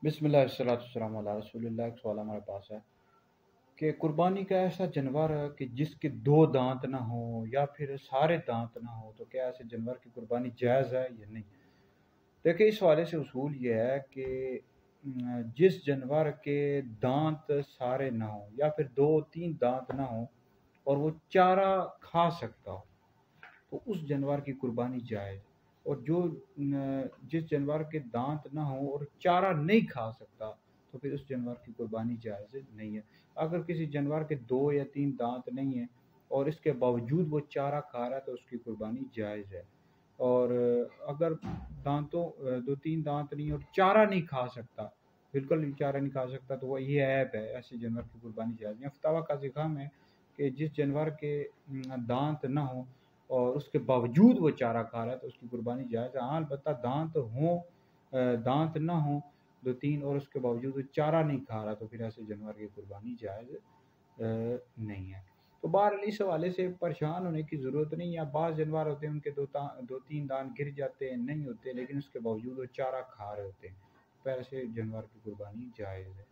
बिस्मिल्लाह अस्सलाम वाला रसूलुल्लाह। एक सवाल हमारे पास है कि कुर्बानी का ऐसा जानवर है कि जिसके दो दांत ना हो या फिर सारे दांत ना हो, तो क्या ऐसे जानवर की कुर्बानी जायज़ है या नहीं। देखिए, इस हवाले से उसूल ये है कि जिस जानवर के दांत सारे ना हो या फिर दो तीन दांत ना हो और वो चारा खा सकता हो, तो उस जानवर की कुर्बानी जायज़। और जिस जानवर के दांत ना हो और चारा नहीं खा सकता, तो फिर उस जानवर की कुर्बानी जायज़ नहीं है। अगर किसी जानवर के दो या तीन दांत नहीं है और इसके बावजूद वो चारा खा रहा है, तो उसकी कुर्बानी जायज़ है। और अगर दो तीन दांत नहीं और चारा नहीं खा सकता, बिल्कुल भी चारा नहीं खा सकता, तो वो ये ऐप है, ऐसे जानवर की कुर्बानी जायज़ नहीं है। फतावा का ज़िक्र है कि जिस जानवर के दांत ना हो और उसके बावजूद वो चारा खा रहा है, तो उसकी कुर्बानी जायज़ है। हाँ, अलबत्ता दांत ना हो दो तीन और उसके बावजूद वो चारा नहीं खा रहा, तो फिर ऐसे जानवर की कुर्बानी जायज़ नहीं है। तो बहरहाल इस हवाले से परेशान होने की ज़रूरत नहीं है। बाज़ जानवर होते हैं, उनके दो तीन दांत गिर जाते हैं, नहीं होते, लेकिन उसके बावजूद वो चारा खा रहे होते हैं, तो ऐसे जानवर की कुर्बानी जायज़ है।